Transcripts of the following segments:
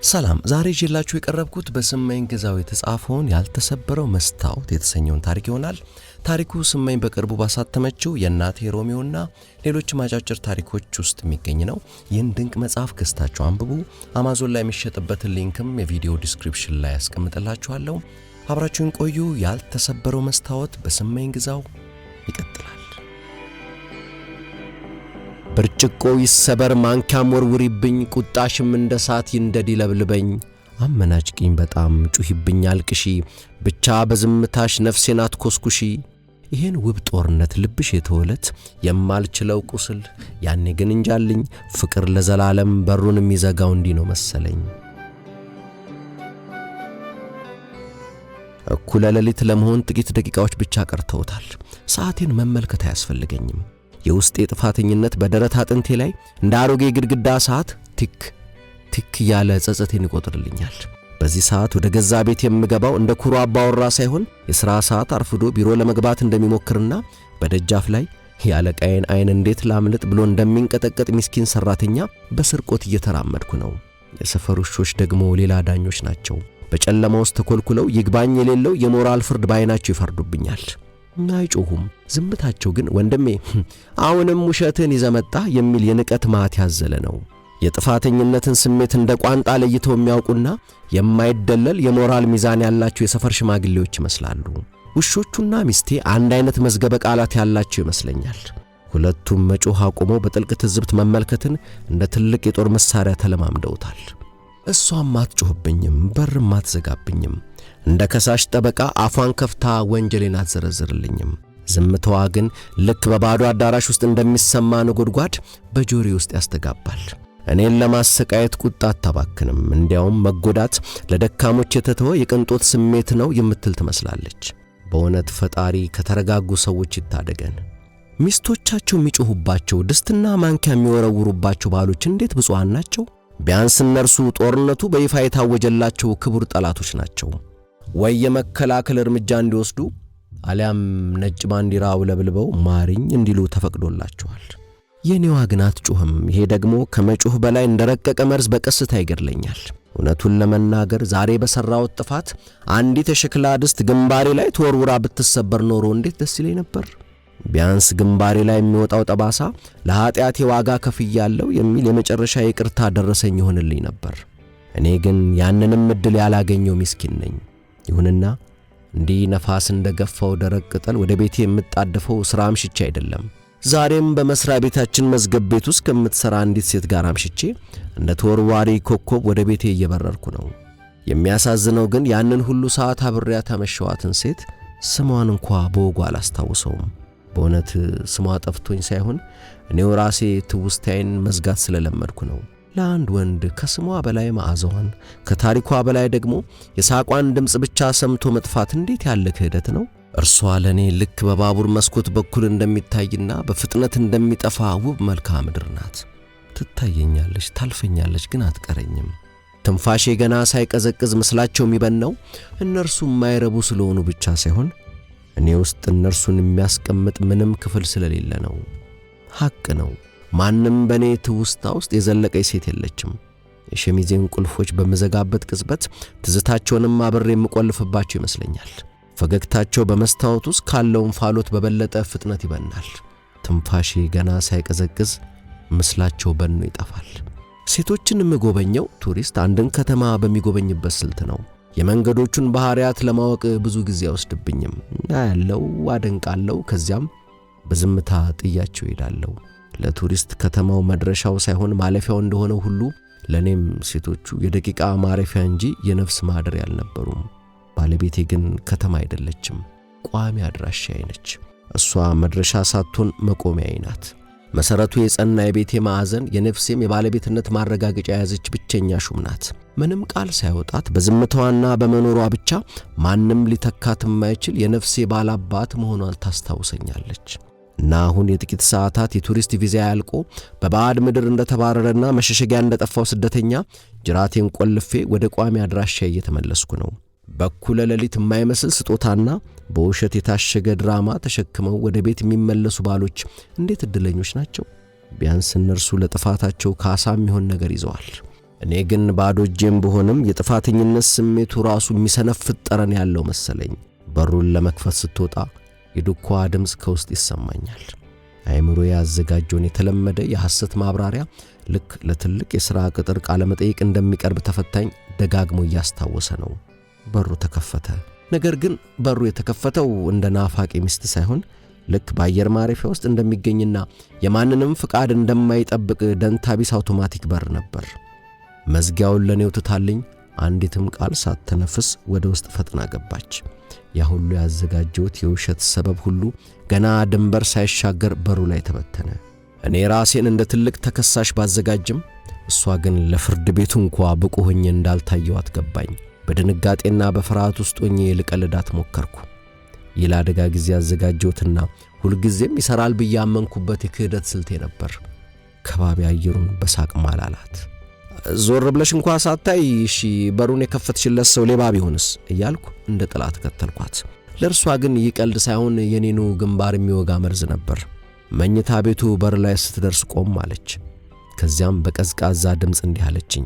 ሰላም ዛሬ ይዤላችሁ የቀረብኩት በስመኝ ግዛው የተጻፈውን ያልተሰበረው መስታወት የተሰኘውን ታሪክ ይሆናል። ታሪኩ ስመኝ በቅርቡ ባሳተመችው የእናቴ ሮሚዮና ሌሎች አጫጭር ታሪኮች ውስጥ የሚገኝ ነው። ይህን ድንቅ መጽሐፍ ገዝታችሁ አንብቡ። አማዞን ላይ የሚሸጥበትን ሊንክም የቪዲዮ ዲስክሪፕሽን ላይ አስቀምጥላችኋለሁ። አብራችሁን ቆዩ። ያልተሰበረው መስታወት በስመኝ ግዛው ይቀጥላል። ብርጭቆ ይሰበር ማንኪያም ወርውሪብኝ፣ ቁጣሽም እንደ እሳት ይንደድ ይለብልበኝ። አመናጭቂኝ በጣም ጩሂብኝ አልቅሺ፣ ብቻ በዝምታሽ ነፍሴን አትኮስኩሺ። ይሄን ውብ ጦርነት ልብሽ የተወለት የማልችለው ቁስል፣ ያኔ ግን እንጃልኝ ፍቅር ለዘላለም በሩን የሚዘጋው እንዲህ ነው መሰለኝ። እኩለ ሌሊት ለመሆን ጥቂት ደቂቃዎች ብቻ ቀርተውታል። ሰዓቴን መመልከት አያስፈልገኝም። የውስጤ ጥፋተኝነት በደረት አጥንቴ ላይ እንደ አሮጌ ግድግዳ ሰዓት ቲክ ቲክ ያለ ጸጸቴን ይቆጥርልኛል። በዚህ ሰዓት ወደ ገዛ ቤት የምገባው እንደ ኩሩ አባወራ ሳይሆን የሥራ ሰዓት አርፍዶ ቢሮ ለመግባት እንደሚሞክርና በደጃፍ ላይ ያለቃዬን ዓይን እንዴት ላምልጥ ብሎ እንደሚንቀጠቀጥ ምስኪን ሠራተኛ በስርቆት እየተራመድኩ ነው። የሰፈር ውሾች ደግሞ ሌላ ዳኞች ናቸው። በጨለማ ውስጥ ተኮልኩለው ይግባኝ የሌለው የሞራል ፍርድ ባይናቸው ይፈርዱብኛል። አይጮሁም። ዝምታቸው ግን ወንድሜ አሁንም ውሸትን ይዘመጣ የሚል የንቀት ማት ያዘለ ነው። የጥፋተኝነትን ስሜት እንደ ቋንጣ ለይተው የሚያውቁና የማይደለል የሞራል ሚዛን ያላቸው የሰፈር ሽማግሌዎች ይመስላሉ። ውሾቹና ሚስቴ አንድ አይነት መዝገበ ቃላት ያላቸው ይመስለኛል። ሁለቱም መጮህ አቁመው በጥልቅ ትዝብት መመልከትን እንደ ትልቅ የጦር መሳሪያ ተለማምደውታል። እሷም አትጮህብኝም፣ በርም አትዘጋብኝም። እንደ ከሳሽ ጠበቃ አፏን ከፍታ ወንጀሌን አትዘረዝርልኝም። ዝምታዋ ግን ልክ በባዶ አዳራሽ ውስጥ እንደሚሰማ ነጎድጓድ በጆሮዬ ውስጥ ያስተጋባል። እኔን ለማሰቃየት ቁጣ አታባክንም። እንዲያውም መጎዳት ለደካሞች የተተወ የቅንጦት ስሜት ነው የምትል ትመስላለች። በእውነት ፈጣሪ ከተረጋጉ ሰዎች ይታደገን። ሚስቶቻቸው የሚጮሁባቸው፣ ድስትና ማንኪያ የሚወረውሩባቸው ባሎች እንዴት ብፁዓን ናቸው! ቢያንስ እነርሱ ጦርነቱ በይፋ የታወጀላቸው ክቡር ጠላቶች ናቸው። ወይ የመከላከል እርምጃ እንዲወስዱ አሊያም ነጭ ባንዲራ አውለብልበው ማሪኝ እንዲሉ ተፈቅዶላቸዋል። የኔዋ ግን አትጮህም። ይሄ ደግሞ ከመጮህ በላይ እንደረቀቀ መርዝ በቀስታ ይገድለኛል። እውነቱን ለመናገር ዛሬ በሠራሁት ጥፋት አንዲት የሸክላ ድስት ግንባሬ ላይ ተወርውራ ብትሰበር ኖሮ እንዴት ደስ ይለኝ ነበር። ቢያንስ ግንባሬ ላይ የሚወጣው ጠባሳ ለኃጢአቴ ዋጋ ከፍያለሁ የሚል የመጨረሻ ይቅርታ ደረሰኝ ይሆንልኝ ነበር። እኔ ግን ያንንም ዕድል ያላገኘው ምስኪን ነኝ። ይሁንና እንዲህ ነፋስ እንደገፋው ደረቅ ቅጠል ወደ ቤቴ የምጣደፈው ሥራ አምሽቼ አይደለም። ዛሬም በመሥሪያ ቤታችን መዝገብ ቤት ውስጥ ከምትሠራ አንዲት ሴት ጋር አምሽቼ እንደ ተወርዋሪ ኮከብ ወደ ቤቴ እየበረርኩ ነው። የሚያሳዝነው ግን ያንን ሁሉ ሰዓት አብሬያት ያመሸዋትን ሴት ስሟን እንኳ በወጉ አላስታውሰውም። በእውነት ስሟ ጠፍቶኝ ሳይሆን እኔው ራሴ ትውስታዬን መዝጋት ስለለመድኩ ነው። ለአንድ ወንድ ከስሟ በላይ መዓዛዋን፣ ከታሪኳ በላይ ደግሞ የሳቋን ድምፅ ብቻ ሰምቶ መጥፋት እንዴት ያለ ክህደት ነው! እርሷ ለእኔ ልክ በባቡር መስኮት በኩል እንደሚታይና በፍጥነት እንደሚጠፋ ውብ መልክዓ ምድር ናት። ትታየኛለች፣ ታልፈኛለች፣ ግን አትቀረኝም። ትንፋሼ ገና ሳይቀዘቅዝ ምስላቸው የሚበነው እነርሱ የማይረቡ ስለሆኑ ብቻ ሳይሆን እኔ ውስጥ እነርሱን የሚያስቀምጥ ምንም ክፍል ስለሌለ ነው። ሐቅ ነው። ማንም በእኔ ትውስታ ውስጥ የዘለቀች ሴት የለችም። የሸሚዜን ቁልፎች በመዘጋበት ቅጽበት ትዝታቸውንም አብሬ የምቆልፍባቸው ይመስለኛል። ፈገግታቸው በመስታወት ውስጥ ካለው እንፋሎት በበለጠ ፍጥነት ይበናል። ትንፋሼ ገና ሳይቀዘቅዝ ምስላቸው በኖ ይጠፋል። ሴቶችን የምጎበኘው ቱሪስት አንድን ከተማ በሚጎበኝበት ስልት ነው። የመንገዶቹን ባህሪያት ለማወቅ ብዙ ጊዜ አይወስድብኝም። ያለው አደንቃለሁ፣ ከዚያም በዝምታ ጥያቸው ሄዳለሁ። ለቱሪስት ከተማው መድረሻው ሳይሆን ማለፊያው እንደሆነ ሁሉ ለኔም ሴቶቹ የደቂቃ ማረፊያ እንጂ የነፍስ ማደሪያ አልነበሩም። ባለቤቴ ግን ከተማ አይደለችም፣ ቋሚ አድራሻዬ ነች። እሷ መድረሻ ሳትሆን መቆሚያዬ ናት። መሰረቱ የጸና የቤቴ ማዕዘን፣ የነፍሴም የባለቤትነት ማረጋገጫ የያዘች ብቸኛ ሹም ናት። ምንም ቃል ሳይወጣት በዝምታዋና በመኖሯ ብቻ ማንም ሊተካት የማይችል የነፍሴ ባላባት መሆኗን ታስታውሰኛለች። እና አሁን የጥቂት ሰዓታት የቱሪስት ቪዛ ያልቆ በባዕድ ምድር እንደተባረረና መሸሸጊያ እንደጠፋው ስደተኛ ጅራቴን ቆልፌ ወደ ቋሚ አድራሻዬ እየተመለስኩ ነው። በኩለ ሌሊት የማይመስል ስጦታና በውሸት የታሸገ ድራማ ተሸክመው ወደ ቤት የሚመለሱ ባሎች እንዴት እድለኞች ናቸው! ቢያንስ እነርሱ ለጥፋታቸው ካሳ የሚሆን ነገር ይዘዋል። እኔ ግን ባዶ እጄም ብሆንም የጥፋተኝነት ስሜቱ ራሱ የሚሰነፍጥ ጠረን ያለው መሰለኝ። በሩን ለመክፈት ስትወጣ የዱኳ ድምፅ ከውስጥ ይሰማኛል። አይምሮ ያዘጋጀውን የተለመደ የሐሰት ማብራሪያ ልክ ለትልቅ የሥራ ቅጥር ቃለ መጠይቅ እንደሚቀርብ ተፈታኝ ደጋግሞ እያስታወሰ ነው። በሩ ተከፈተ። ነገር ግን በሩ የተከፈተው እንደ ናፋቂ ሚስት ሳይሆን ልክ በአየር ማረፊያ ውስጥ እንደሚገኝና የማንንም ፍቃድ እንደማይጠብቅ ደንታቢስ አውቶማቲክ በር ነበር። መዝጊያውን ለኔው ትታልኝ አንዲትም ቃል ሳትተነፍስ ወደ ውስጥ ፈጥና ገባች። ያ ሁሉ ያዘጋጀሁት የውሸት ሰበብ ሁሉ ገና ድንበር ሳይሻገር በሩ ላይ ተበተነ። እኔ ራሴን እንደ ትልቅ ተከሳሽ ባዘጋጅም እሷ ግን ለፍርድ ቤቱ እንኳ ብቁ ሆኜ እንዳልታየዋት ገባኝ። በድንጋጤና በፍርሃት ውስጥ ሆኜ ልቀልዳት ሞከርኩ። ይህ ለአደጋ ጊዜ ያዘጋጀሁትና ሁልጊዜም ይሠራል ብዬ አመንኩበት የክህደት ስልቴ ነበር። ከባቢ አየሩን በሳቅ ማላላት። ዞር ብለሽ እንኳ ሳታይ እሺ በሩን የከፈትሽለት ሰው ሌባ ቢሆንስ እያልኩ እንደ ጥላት ከተልኳት። ለእርሷ ግን ይህ ቀልድ ሳይሆን የኔኑ ግንባር የሚወጋ መርዝ ነበር። መኝታ ቤቱ በር ላይ ስትደርስ ቆም አለች። ከዚያም በቀዝቃዛ ድምፅ እንዲህ አለችኝ፣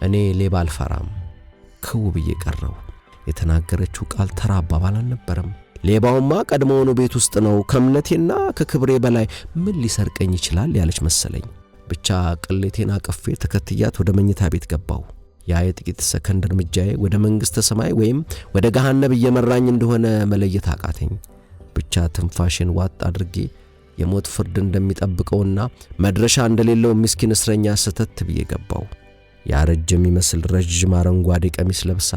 እኔ ሌባ አልፈራም። ክው ብዬ ቀረው። የተናገረችው ቃል ተራ አባባል አልነበረም። ሌባውማ ቀድሞውኑ ቤት ውስጥ ነው፣ ከእምነቴና ከክብሬ በላይ ምን ሊሰርቀኝ ይችላል ያለች መሰለኝ። ብቻ ቅሌቴን አቅፌ ተከትያት ወደ መኝታ ቤት ገባው። ያ የጥቂት ሰከንድ እርምጃዬ ወደ መንግሥተ ሰማይ ወይም ወደ ገሃነብ እየመራኝ እንደሆነ መለየት አቃተኝ። ብቻ ትንፋሽን ዋጥ አድርጌ የሞት ፍርድ እንደሚጠብቀውና መድረሻ እንደሌለው ምስኪን እስረኛ ሰተት ብዬ ገባው። ያረጀ የሚመስል ረጅም አረንጓዴ ቀሚስ ለብሳ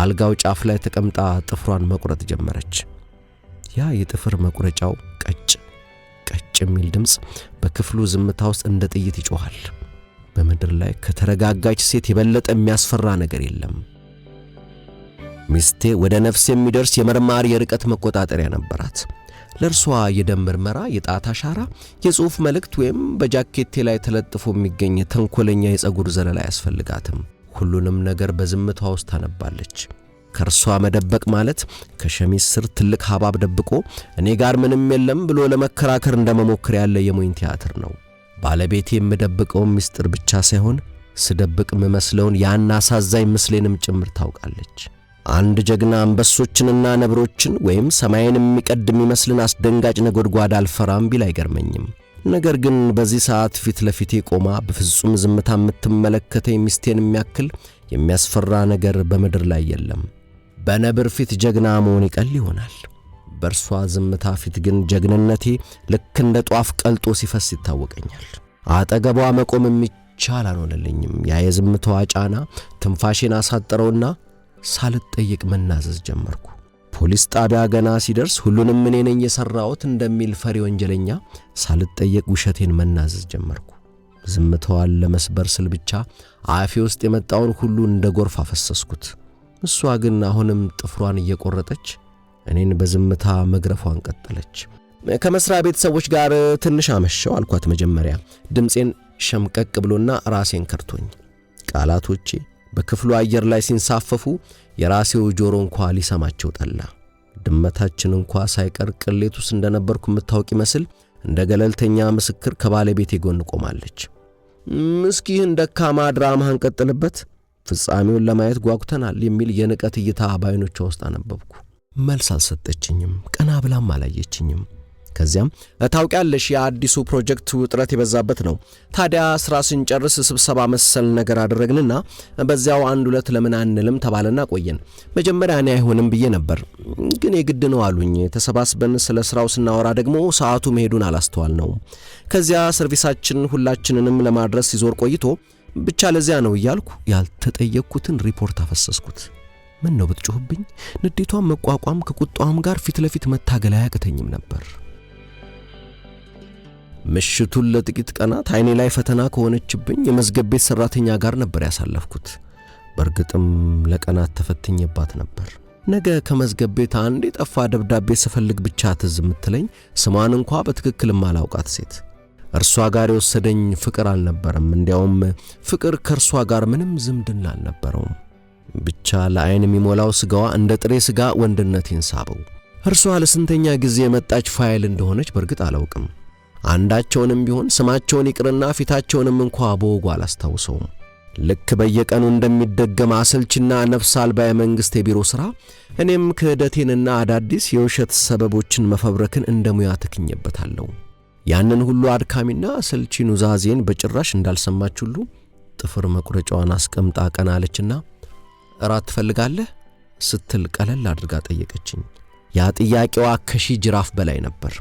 አልጋው ጫፍ ላይ ተቀምጣ ጥፍሯን መቁረጥ ጀመረች። ያ የጥፍር መቁረጫው ቀጭ የሚል ድምፅ በክፍሉ ዝምታ ውስጥ እንደ ጥይት ይጮኻል። በምድር ላይ ከተረጋጋች ሴት የበለጠ የሚያስፈራ ነገር የለም። ሚስቴ ወደ ነፍስ የሚደርስ የመርማሪ የርቀት መቆጣጠሪያ ነበራት። ለእርሷ የደም ምርመራ፣ የጣት አሻራ፣ የጽሑፍ መልእክት ወይም በጃኬቴ ላይ ተለጥፎ የሚገኝ ተንኮለኛ የፀጉር ዘለላ አያስፈልጋትም። ሁሉንም ነገር በዝምታ ውስጥ ታነባለች። ከእርሷ መደበቅ ማለት ከሸሚዝ ስር ትልቅ ሐባብ ደብቆ እኔ ጋር ምንም የለም ብሎ ለመከራከር እንደመሞከር ያለ የሞኝ ቲያትር ነው። ባለቤቴ የምደብቀውን ምስጢር ብቻ ሳይሆን ስደብቅ የምመስለውን ያን አሳዛኝ ምስሌንም ጭምር ታውቃለች። አንድ ጀግና አንበሶችንና ነብሮችን ወይም ሰማይን የሚቀድ የሚመስልን አስደንጋጭ ነጎድጓድ አልፈራም ቢል አይገርመኝም። ነገር ግን በዚህ ሰዓት ፊት ለፊቴ ቆማ በፍጹም ዝምታ የምትመለከተኝ ሚስቴን የሚያክል የሚያስፈራ ነገር በምድር ላይ የለም። በነብር ፊት ጀግና መሆን ይቀል ይሆናል። በእርሷ ዝምታ ፊት ግን ጀግንነቴ ልክ እንደ ጧፍ ቀልጦ ሲፈስ ይታወቀኛል። አጠገቧ መቆም የሚቻል አልሆነልኝም። ያ የዝምታዋ ጫና ትንፋሼን አሳጠረውና ሳልጠየቅ መናዘዝ ጀመርኩ። ፖሊስ ጣቢያ ገና ሲደርስ ሁሉንም እኔ ነኝ የሠራሁት እንደሚል ፈሪ ወንጀለኛ ሳልጠየቅ ውሸቴን መናዘዝ ጀመርኩ። ዝምታዋን ለመስበር ስል ብቻ አፌ ውስጥ የመጣውን ሁሉ እንደ ጎርፍ አፈሰስኩት። እሷ ግን አሁንም ጥፍሯን እየቆረጠች እኔን በዝምታ መግረፏን ቀጠለች። ከመስሪያ ቤት ሰዎች ጋር ትንሽ አመሸው አልኳት። መጀመሪያ ድምፄን ሸምቀቅ ብሎና ራሴን ከርቶኝ ቃላቶቼ በክፍሉ አየር ላይ ሲንሳፈፉ የራሴው ጆሮ እንኳ ሊሰማቸው ጠላ። ድመታችን እንኳ ሳይቀር ቅሌቱስ እንደነበርኩ የምታውቅ ይመስል እንደ ገለልተኛ ምስክር ከባለቤቴ ጎን ቆማለች። ምስኪን ደካማ ድራማህን ቀጥልበት፣ ፍጻሜውን ለማየት ጓጉተናል የሚል የንቀት እይታ ባይኖቿ ውስጥ አነበብኩ። መልስ አልሰጠችኝም፣ ቀና ብላም አላየችኝም። ከዚያም ታውቂያለሽ የአዲሱ ፕሮጀክት ውጥረት የበዛበት ነው። ታዲያ ስራ ስንጨርስ ስብሰባ መሰል ነገር አደረግንና በዚያው አንድ ሁለት ለምን አንልም ተባለና ቆየን። መጀመሪያ እኔ አይሆንም ብዬ ነበር፣ ግን የግድ ነው አሉኝ። ተሰባስበን ስለ ስራው ስናወራ ደግሞ ሰዓቱ መሄዱን አላስተዋል ነው። ከዚያ ሰርቪሳችን ሁላችንንም ለማድረስ ሲዞር ቆይቶ ብቻ ለዚያ ነው እያልኩ ያልተጠየቅኩትን ሪፖርት አፈሰስኩት። ምን ነው ብትጮህብኝ? ንዴቷን መቋቋም ከቁጣዋም ጋር ፊት ለፊት መታገል አያቅተኝም ነበር። ምሽቱን ለጥቂት ቀናት አይኔ ላይ ፈተና ከሆነችብኝ የመዝገብ ቤት ሰራተኛ ጋር ነበር ያሳለፍኩት። በእርግጥም ለቀናት ተፈትኜባት ነበር። ነገ ከመዝገብ ቤት አንድ የጠፋ ደብዳቤ ስፈልግ ብቻ ትዝ የምትለኝ ስሟን እንኳ በትክክል ማላውቃት ሴት። እርሷ ጋር የወሰደኝ ፍቅር አልነበረም። እንዲያውም ፍቅር ከእርሷ ጋር ምንም ዝምድና አልነበረውም። ብቻ ለአይን የሚሞላው ስጋዋ እንደ ጥሬ ስጋ ወንድነቴን ሳበው። እርሷ ለስንተኛ ጊዜ የመጣች ፋይል እንደሆነች በእርግጥ አላውቅም። አንዳቸውንም ቢሆን ስማቸውን ይቅርና ፊታቸውንም እንኳ በወጉ አላስታውሰውም። ልክ በየቀኑ እንደሚደገም አሰልችና ነፍስ አልባ የመንግሥት የቢሮ ሥራ እኔም ክህደቴንና አዳዲስ የውሸት ሰበቦችን መፈብረክን እንደ ሙያ ተክኜበታለሁ። ያንን ሁሉ አድካሚና አሰልቺ ኑዛዜን በጭራሽ እንዳልሰማች ሁሉ ጥፍር መቁረጫዋን አስቀምጣ ቀና አለችና እራት ትፈልጋለህ ስትል ቀለል አድርጋ ጠየቀችኝ። ያ ጥያቄዋ ከሺህ ጅራፍ በላይ ነበር።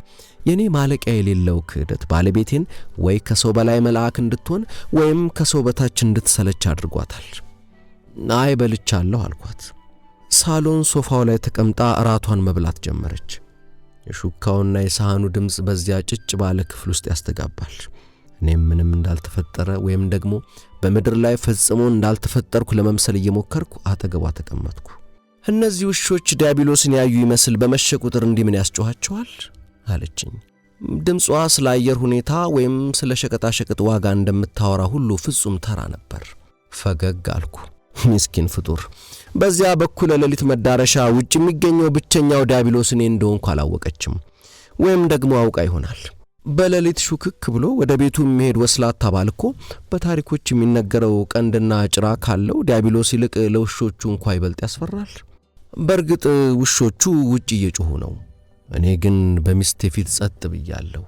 የኔ ማለቂያ የሌለው ክህደት ባለቤቴን ወይ ከሰው በላይ መልአክ እንድትሆን ወይም ከሰው በታች እንድትሰለች አድርጓታል። አይ በልቻለሁ አልኳት። ሳሎን ሶፋው ላይ ተቀምጣ እራቷን መብላት ጀመረች። የሹካውና የሳህኑ ድምጽ በዚያ ጭጭ ባለ ክፍል ውስጥ ያስተጋባል። እኔም ምንም እንዳልተፈጠረ ወይም ደግሞ በምድር ላይ ፈጽሞ እንዳልተፈጠርኩ ለመምሰል እየሞከርኩ አጠገቧ ተቀመጥኩ። እነዚህ ውሾች ዲያብሎስን ያዩ ይመስል በመሸ ቁጥር እንዲህ ምን ያስጮኻቸዋል አለችኝ። ድምጿ ስለ አየር ሁኔታ ወይም ስለ ሸቀጣሸቀጥ ዋጋ እንደምታወራ ሁሉ ፍጹም ተራ ነበር። ፈገግ አልኩ። ምስኪን ፍጡር በዚያ በኩል ሌሊት መዳረሻ ውጭ የሚገኘው ብቸኛው ዲያብሎስ እኔ እንደሆንኩ አላወቀችም። ወይም ደግሞ አውቃ ይሆናል። በሌሊት ሹክክ ብሎ ወደ ቤቱ የሚሄድ ወስላታ ባል እኮ በታሪኮች የሚነገረው ቀንድና ጭራ ካለው ዲያብሎስ ይልቅ ለውሾቹ እንኳ ይበልጥ ያስፈራል። በእርግጥ ውሾቹ ውጭ እየጮሁ ነው። እኔ ግን በሚስቴ ፊት ጸጥ ብያለሁ።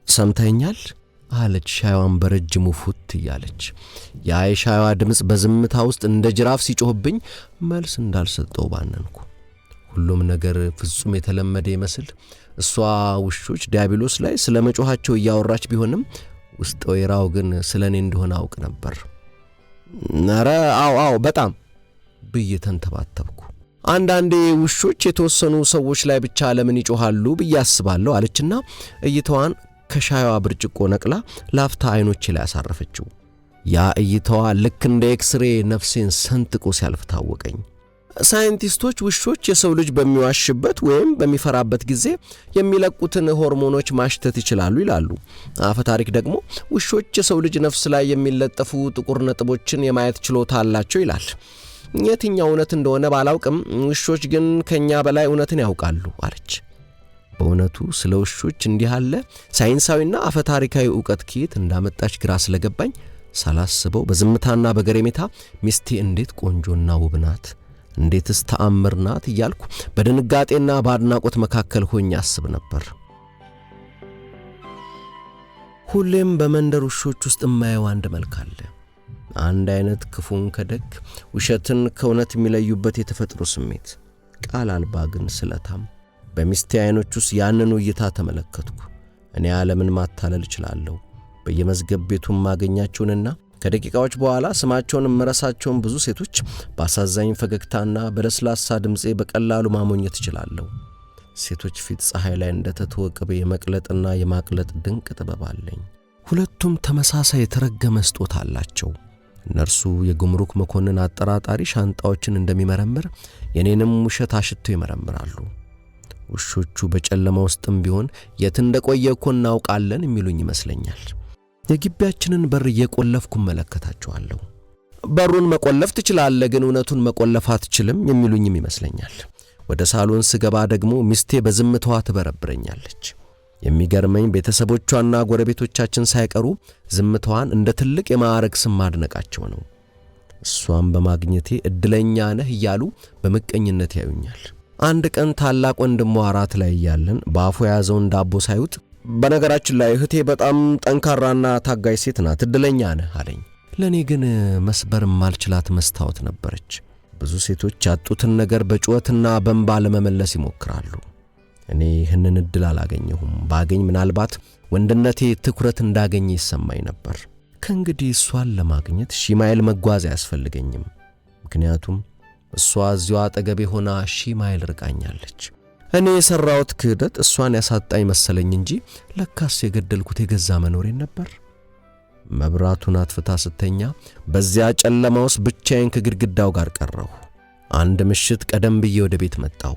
ሰምተኛል አለች ሻይዋን በረጅሙ ፉት እያለች። ያ የሻይዋ ድምጽ በዝምታ ውስጥ እንደ ጅራፍ ሲጮህብኝ መልስ እንዳልሰጠው ባነንኩ። ሁሉም ነገር ፍጹም የተለመደ ይመስል እሷ ውሾች ዲያብሎስ ላይ ስለ መጮኻቸው እያወራች ቢሆንም ውስጥ ወይራው ግን ስለኔ እንደሆነ አውቅ ነበር። ነረ አው በጣም ብዬ ተንተባተብኩ። አንዳንዴ ውሾች የተወሰኑ ሰዎች ላይ ብቻ ለምን ይጮሃሉ ብዬ አስባለሁ አለችና እይታዋን ከሻይዋ ብርጭቆ ነቅላ ላፍታ አይኖቼ ላይ አሳረፈችው። ያ እይታዋ ልክ እንደ ኤክስሬ ነፍሴን ሰንጥቆ ሲያልፍ ታወቀኝ። ሳይንቲስቶች ውሾች የሰው ልጅ በሚዋሽበት ወይም በሚፈራበት ጊዜ የሚለቁትን ሆርሞኖች ማሽተት ይችላሉ ይላሉ። አፈ ታሪክ ደግሞ ውሾች የሰው ልጅ ነፍስ ላይ የሚለጠፉ ጥቁር ነጥቦችን የማየት ችሎታ አላቸው ይላል። የትኛው እውነት እንደሆነ ባላውቅም ውሾች ግን ከኛ በላይ እውነትን ያውቃሉ አለች። በእውነቱ ስለ ውሾች እንዲህ ያለ ሳይንሳዊና አፈ ታሪካዊ ዕውቀት ከየት እንዳመጣች ግራ ስለገባኝ ሳላስበው በዝምታና በገረሜታ ሚስቴ እንዴት ቆንጆና ውብ ናት፣ እንዴትስ ተአምር ናት እያልኩ በድንጋጤና በአድናቆት መካከል ሆኜ አስብ ነበር። ሁሌም በመንደር ውሾች ውስጥ የማየው አንድ መልክ አለ። አንድ አይነት ክፉን ከደግ ውሸትን ከእውነት የሚለዩበት የተፈጥሮ ስሜት፣ ቃል አልባ ግን ስለታም። በሚስቴ አይኖች ውስጥ ያንን እይታ ተመለከትኩ። እኔ ዓለምን ማታለል እችላለሁ። በየመዝገብ ቤቱም ማገኛቸውንና ከደቂቃዎች በኋላ ስማቸውን መረሳቸውን ብዙ ሴቶች በአሳዛኝ ፈገግታና በለስላሳ ድምጼ በቀላሉ ማሞኘት እችላለሁ። ሴቶች ፊት ፀሐይ ላይ እንደተተወቀበ የመቅለጥና የማቅለጥ ድንቅ ጥበብ አለኝ። ሁለቱም ተመሳሳይ የተረገመ ስጦታ አላቸው። እነርሱ የጉምሩክ መኮንን አጠራጣሪ ሻንጣዎችን እንደሚመረምር የኔንም ውሸት አሽቶ ይመረምራሉ። ውሾቹ በጨለማ ውስጥም ቢሆን የት እንደቆየ እኮ እናውቃለን የሚሉኝ ይመስለኛል። የግቢያችንን በር እየቆለፍኩ መለከታቸዋለሁ። በሩን መቆለፍ ትችላለህ፣ ግን እውነቱን መቆለፍ አትችልም የሚሉኝም ይመስለኛል። ወደ ሳሎን ስገባ ደግሞ ሚስቴ በዝምታዋ ትበረብረኛለች። የሚገርመኝ ቤተሰቦቿና ጎረቤቶቻችን ሳይቀሩ ዝምታዋን እንደ ትልቅ የማዕረግ ስም ማድነቃቸው ነው። እሷን በማግኘቴ እድለኛ ነህ እያሉ በመቀኝነት ያዩኛል። አንድ ቀን ታላቅ ወንድሟ አራት ላይ ያለን በአፉ ያዘውን ዳቦ ሳይውጥ በነገራችን ላይ እህቴ በጣም ጠንካራና ታጋይ ሴት ናት፣ እድለኛ ነህ አለኝ። ለኔ ግን መስበር ማልችላት መስታወት ነበረች። ብዙ ሴቶች ያጡትን ነገር በጩኸትና በእንባ ለመመለስ ይሞክራሉ። እኔ ይህንን እድል አላገኘሁም። ባገኝ ምናልባት ወንድነቴ ትኩረት እንዳገኘ ይሰማኝ ነበር። ከእንግዲህ እሷን ለማግኘት ሺህ ማይል መጓዝ አያስፈልገኝም። ምክንያቱም እሷ እዚሁ አጠገቤ ሆና ሺህ ማይል ርቃኛለች። እኔ የሰራሁት ክህደት እሷን ያሳጣኝ መሰለኝ እንጂ ለካስ የገደልኩት የገዛ መኖሬን ነበር። መብራቱን አጥፍታ ስተኛ በዚያ ጨለማ ውስጥ ብቻዬን ከግድግዳው ጋር ቀረሁ። አንድ ምሽት ቀደም ብዬ ወደ ቤት መጣሁ።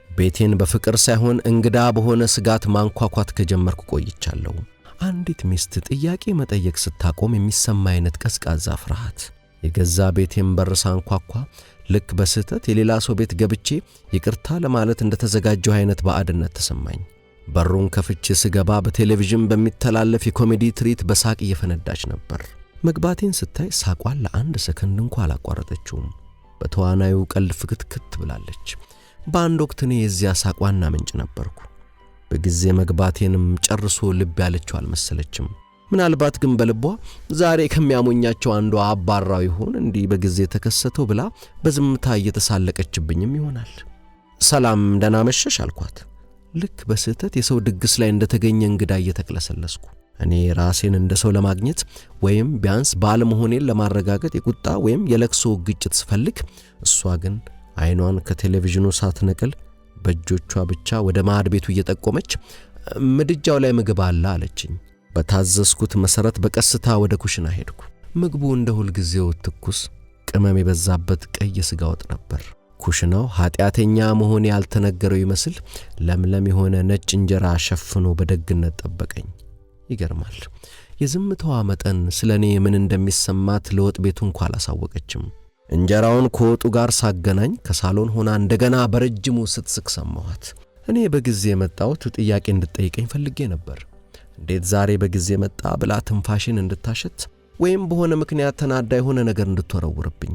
ቤቴን በፍቅር ሳይሆን እንግዳ በሆነ ስጋት ማንኳኳት ከጀመርኩ ቆይቻለሁ። አንዲት ሚስት ጥያቄ መጠየቅ ስታቆም የሚሰማ አይነት ቀዝቃዛ ፍርሃት። የገዛ ቤቴን በር ሳንኳኳ ልክ በስህተት የሌላ ሰው ቤት ገብቼ ይቅርታ ለማለት እንደተዘጋጀው አይነት ባዕድነት ተሰማኝ። በሩን ከፍቼ ስገባ በቴሌቪዥን በሚተላለፍ የኮሜዲ ትርኢት በሳቅ እየፈነዳች ነበር። መግባቴን ስታይ ሳቋን ለአንድ ሰከንድ እንኳን አላቋረጠችውም። በተዋናዩ ቀልድ ፍክትክት ብላለች። በአንድ ወቅት እኔ የዚያ ሳቋና ምንጭ ነበርኩ። በጊዜ መግባቴንም ጨርሶ ልብ ያለችው አልመሰለችም። ምናልባት ግን በልቧ ዛሬ ከሚያሞኛቸው አንዷ አባራው ይሆን እንዲህ በጊዜ ተከሰተው ብላ በዝምታ እየተሳለቀችብኝም ይሆናል። ሰላም ደህና መሸሽ አልኳት። ልክ በስህተት የሰው ድግስ ላይ እንደተገኘ እንግዳ እየተቅለሰለስኩ እኔ ራሴን እንደ ሰው ለማግኘት ወይም ቢያንስ ባለመሆኔን ለማረጋገጥ የቁጣ ወይም የለቅሶ ግጭት ስፈልግ፣ እሷ ግን አይኗን ከቴሌቪዥኑ ሳትነቅል በእጆቿ ብቻ ወደ ማዕድ ቤቱ እየጠቆመች ምድጃው ላይ ምግብ አለ አለችኝ። በታዘዝኩት መሰረት በቀስታ ወደ ኩሽና ሄድኩ። ምግቡ እንደ ሁል ጊዜው ትኩስ ቅመም የበዛበት ቀይ ስጋ ወጥ ነበር። ኩሽናው ኃጢአተኛ መሆኔ ያልተነገረው ይመስል ለምለም የሆነ ነጭ እንጀራ ሸፍኖ በደግነት ጠበቀኝ። ይገርማል። የዝምታዋ መጠን ስለኔ ምን እንደሚሰማት ለወጥ ቤቱ እንኳን አላሳወቀችም። እንጀራውን ከወጡ ጋር ሳገናኝ ከሳሎን ሆና እንደገና በረጅሙ ስትስቅ ሰማኋት። እኔ በጊዜ የመጣሁት ጥያቄ እንድጠይቀኝ ፈልጌ ነበር። እንዴት ዛሬ በጊዜ መጣ ብላ ትንፋሽን እንድታሸት ወይም በሆነ ምክንያት ተናዳ የሆነ ነገር እንድትወረውርብኝ፣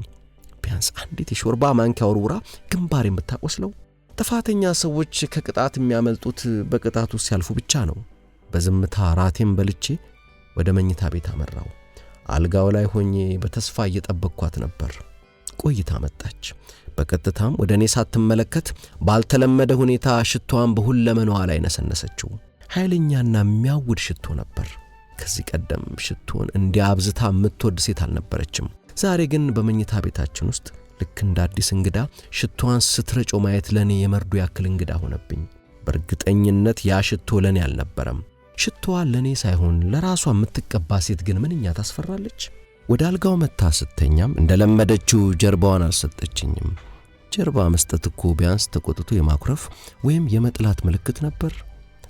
ቢያንስ አንዲት የሾርባ ማንኪያ ወርውራ ግንባር የምታቆስለው። ጥፋተኛ ሰዎች ከቅጣት የሚያመልጡት በቅጣቱ ሲያልፉ ብቻ ነው። በዝምታ ራቴን በልቼ ወደ መኝታ ቤት አመራው። አልጋው ላይ ሆኜ በተስፋ እየጠበቅኳት ነበር። ቆይታ መጣች። በቀጥታም ወደ እኔ ሳትመለከት ባልተለመደ ሁኔታ ሽቶዋን በሁለመናዋ ላይ ነሰነሰችው። ኃይለኛና የሚያውድ ሽቶ ነበር። ከዚህ ቀደም ሽቶን እንዲያብዝታ የምትወድ ሴት አልነበረችም። ዛሬ ግን በመኝታ ቤታችን ውስጥ ልክ እንደ አዲስ እንግዳ ሽቶዋን ስትረጨው ማየት ለኔ የመርዶ ያክል እንግዳ ሆነብኝ። በእርግጠኝነት ያ ሽቶ ለኔ አልነበረም። ሽቶዋ ለኔ ሳይሆን ለራሷ የምትቀባ ሴት ግን ምንኛ ታስፈራለች። ወደ አልጋው መታ ስተኛም እንደለመደችው ጀርባዋን አልሰጠችኝም። ጀርባ መስጠት እኮ ቢያንስ ተቆጥቶ የማኩረፍ ወይም የመጥላት ምልክት ነበር።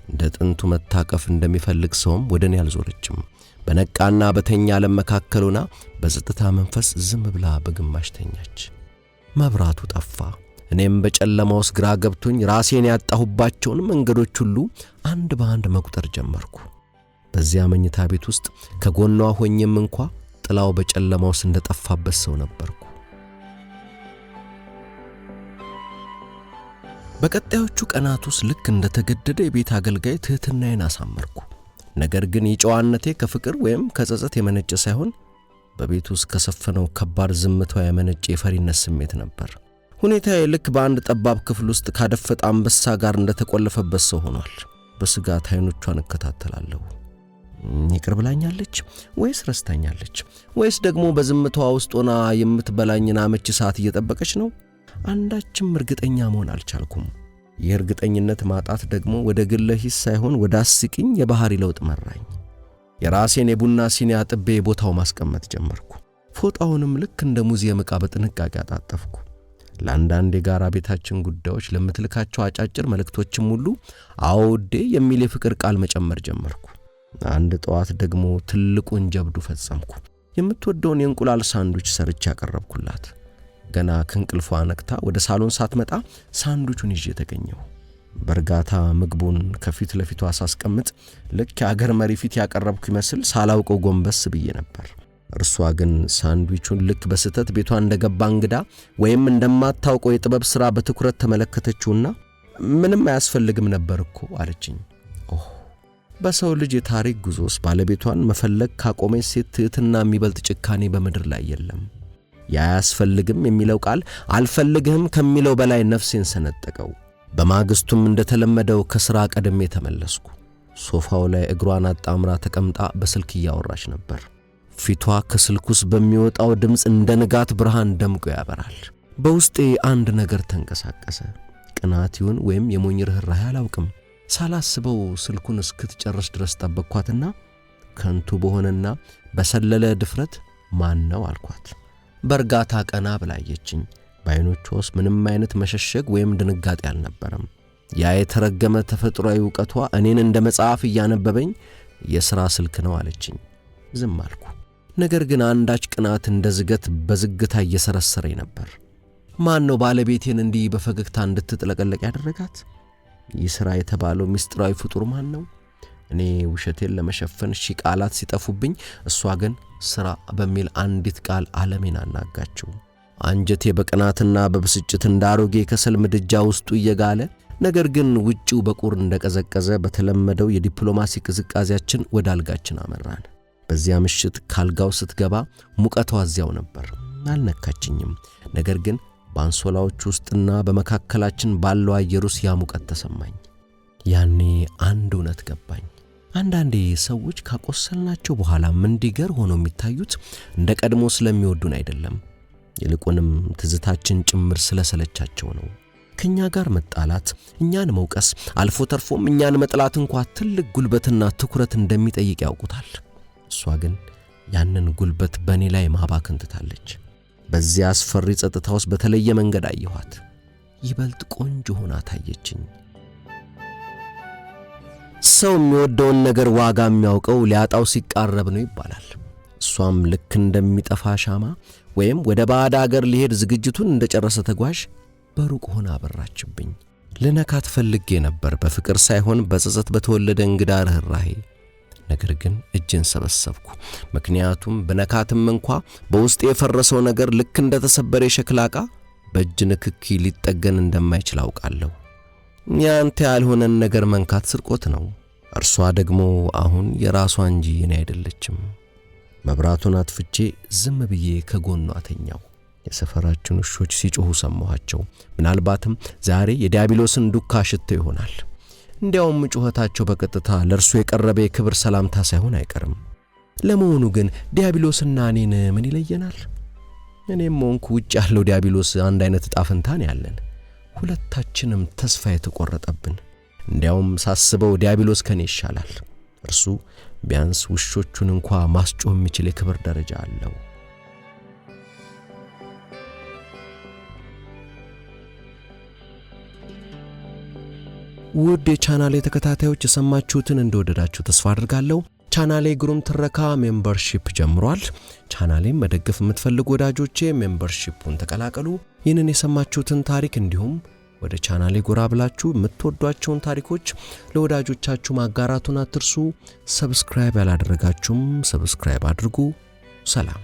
እንደ ጥንቱ መታቀፍ እንደሚፈልግ ሰውም ወደ እኔ አልዞረችም። በነቃና በተኛ ዓለም መካከል ሆና በጸጥታ መንፈስ ዝም ብላ በግማሽ ተኛች። መብራቱ ጠፋ። እኔም በጨለማ ውስጥ ግራ ገብቶኝ ራሴን ያጣሁባቸውን መንገዶች ሁሉ አንድ በአንድ መቁጠር ጀመርኩ። በዚያ መኝታ ቤት ውስጥ ከጎኗ ሆኜም እንኳ ጥላው በጨለማ ውስጥ እንደጠፋበት ሰው ነበርኩ። በቀጣዮቹ ቀናት ውስጥ ልክ እንደተገደደ የቤት አገልጋይ ትህትናዬን አሳመርኩ። ነገር ግን የጨዋነቴ ከፍቅር ወይም ከጸጸት የመነጨ ሳይሆን በቤት ውስጥ ከሰፈነው ከባድ ዝምታው የመነጨ የፈሪነት ስሜት ነበር። ሁኔታዬ ልክ በአንድ ጠባብ ክፍል ውስጥ ካደፈጠ አንበሳ ጋር እንደተቆለፈበት ሰው ሆኗል። በስጋት አይኖቿን እከታተላለሁ። ይቅር ብላኛለች ወይስ ረስታኛለች? ወይስ ደግሞ በዝምታዋ ውስጥ ሆና የምትበላኝና አመቺ ሰዓት እየጠበቀች ነው? አንዳችም እርግጠኛ መሆን አልቻልኩም። ይህ እርግጠኝነት ማጣት ደግሞ ወደ ግለ ሂስ ሳይሆን ወደ አስቂኝ የባህሪ ለውጥ መራኝ። የራሴን የቡና ሲኒ አጥቤ ቦታው ማስቀመጥ ጀመርኩ። ፎጣውንም ልክ እንደ ሙዚየም ዕቃ በጥንቃቄ አጣጠፍኩ። ለአንዳንድ የጋራ ቤታችን ጉዳዮች ለምትልካቸው አጫጭር መልእክቶችም ሁሉ አውዴ የሚል የፍቅር ቃል መጨመር ጀመርኩ። አንድ ጠዋት ደግሞ ትልቁን ጀብዱ ፈጸምኩ። የምትወደውን የእንቁላል ሳንዱች ሰርቼ ያቀረብኩላት። ገና ከእንቅልፏ ነቅታ ወደ ሳሎን ሳትመጣ ሳንዱቹን ይዤ ተገኘሁ። በእርጋታ ምግቡን ከፊት ለፊቷ ሳስቀምጥ ልክ የአገር መሪ ፊት ያቀረብኩ ይመስል ሳላውቀው ጎንበስ ብዬ ነበር። እርሷ ግን ሳንዱቹን ልክ በስህተት ቤቷ እንደገባ እንግዳ ወይም እንደማታውቀው የጥበብ ሥራ በትኩረት ተመለከተችውና ምንም አያስፈልግም ነበር እኮ አለችኝ። ኦህ! በሰው ልጅ የታሪክ ጉዞስ ባለቤቷን መፈለግ ካቆመች ሴት ትህትና የሚበልጥ ጭካኔ በምድር ላይ የለም። ያያስፈልግም የሚለው ቃል አልፈልግህም ከሚለው በላይ ነፍሴን ሰነጠቀው። በማግስቱም እንደተለመደው ከሥራ ቀድሜ ተመለስኩ። ሶፋው ላይ እግሯን አጣምራ ተቀምጣ በስልክ እያወራች ነበር። ፊቷ ከስልኩስ በሚወጣው ድምፅ እንደ ንጋት ብርሃን ደምቆ ያበራል። በውስጤ አንድ ነገር ተንቀሳቀሰ። ቅናት ይሁን ወይም የሞኝ ርህራሄ አላውቅም። ሳላስበው ስልኩን እስክትጨርስ ድረስ ጠበቅኳትና ከንቱ በሆነና በሰለለ ድፍረት ማን ነው አልኳት። በእርጋታ ቀና ብላየችኝ። በዓይኖቿ ውስጥ ምንም አይነት መሸሸግ ወይም ድንጋጤ አልነበረም። ያ የተረገመ ተፈጥሯዊ ዕውቀቷ እኔን እንደ መጽሐፍ እያነበበኝ የሥራ ስልክ ነው አለችኝ። ዝም አልኩ። ነገር ግን አንዳች ቅናት እንደ ዝገት በዝግታ እየሰረሰረኝ ነበር። ማን ነው ባለቤቴን እንዲህ በፈገግታ እንድትጥለቀለቅ ያደረጋት? ይህ ሥራ የተባለው ምስጢራዊ ፍጡር ማን ነው? እኔ ውሸቴን ለመሸፈን ሺ ቃላት ሲጠፉብኝ እሷ ግን ስራ በሚል አንዲት ቃል ዓለሜን አናጋችው። አንጀቴ በቅናትና በብስጭት እንዳሮጌ ከሰል ምድጃ ውስጡ እየጋለ ነገር ግን ውጪው በቁር እንደቀዘቀዘ በተለመደው የዲፕሎማሲ ቅዝቃዜያችን ወደ አልጋችን አመራን። በዚያ ምሽት ካልጋው ስትገባ ሙቀቷ እዚያው ነበር። አልነካችኝም። ነገር ግን በአንሶላዎች ውስጥና በመካከላችን ባለው አየር ውስጥ ያ ሙቀት ተሰማኝ። ያኔ አንድ እውነት ገባኝ። አንዳንዴ ሰዎች ካቆሰልናቸው በኋላም እንዲገር ሆነው የሚታዩት እንደ ቀድሞ ስለሚወዱን አይደለም፣ ይልቁንም ትዝታችን ጭምር ስለሰለቻቸው ነው። ከኛ ጋር መጣላት፣ እኛን መውቀስ፣ አልፎ ተርፎም እኛን መጥላት እንኳን ትልቅ ጉልበትና ትኩረት እንደሚጠይቅ ያውቁታል። እሷ ግን ያንን ጉልበት በእኔ ላይ ማባከን ትታለች። በዚያ አስፈሪ ጸጥታ ውስጥ በተለየ መንገድ አየኋት። ይበልጥ ቆንጆ ሆና ታየችኝ። ሰው የሚወደውን ነገር ዋጋ የሚያውቀው ሊያጣው ሲቃረብ ነው ይባላል። እሷም ልክ እንደሚጠፋ ሻማ ወይም ወደ ባዕድ አገር ሊሄድ ዝግጅቱን እንደጨረሰ ተጓዥ በሩቅ ሆና አበራችብኝ። ልነካት ፈልጌ ነበር፣ በፍቅር ሳይሆን በጸጸት በተወለደ እንግዳ ርህራሄ። ነገር ግን እጄን ሰበሰብኩ። ምክንያቱም በነካትም እንኳ በውስጤ የፈረሰው ነገር ልክ እንደተሰበረ የሸክላ ዕቃ በእጅ ንክኪ ሊጠገን እንደማይችል አውቃለሁ። ያንተ ያልሆነን ነገር መንካት ስርቆት ነው። እርሷ ደግሞ አሁን የራሷ እንጂ እኔ አይደለችም። መብራቱን አጥፍቼ ዝም ብዬ ከጎኗ ተኛው። የሰፈራችን ውሾች ሲጮሁ ሰማኋቸው። ምናልባትም ዛሬ የዲያብሎስን ዱካ ሽተው ይሆናል። እንዲያውም ጩኸታቸው በቀጥታ ለእርሱ የቀረበ የክብር ሰላምታ ሳይሆን አይቀርም። ለመሆኑ ግን ዲያብሎስና እኔን ምን ይለየናል? እኔም ሆንኩ ውጭ ያለው ዲያብሎስ አንድ አይነት ዕጣ ፈንታ ነው ያለን። ሁለታችንም ተስፋ የተቆረጠብን። እንዲያውም ሳስበው ዲያብሎስ ከኔ ይሻላል። እርሱ ቢያንስ ውሾቹን እንኳን ማስጮህ የሚችል የክብር ደረጃ አለው። ውድ የቻናሌ ተከታታዮች የሰማችሁትን እንደወደዳችሁ ተስፋ አድርጋለሁ። ቻናሌ ግሩም ትረካ ሜምበርሺፕ ጀምሯል። ቻናሌን መደገፍ የምትፈልጉ ወዳጆቼ ሜምበርሺፑን ተቀላቀሉ። ይህንን የሰማችሁትን ታሪክ እንዲሁም ወደ ቻናሌ ጎራ ብላችሁ የምትወዷቸውን ታሪኮች ለወዳጆቻችሁ ማጋራቱን አትርሱ። ሰብስክራይብ ያላደረጋችሁም ሰብስክራይብ አድርጉ። ሰላም።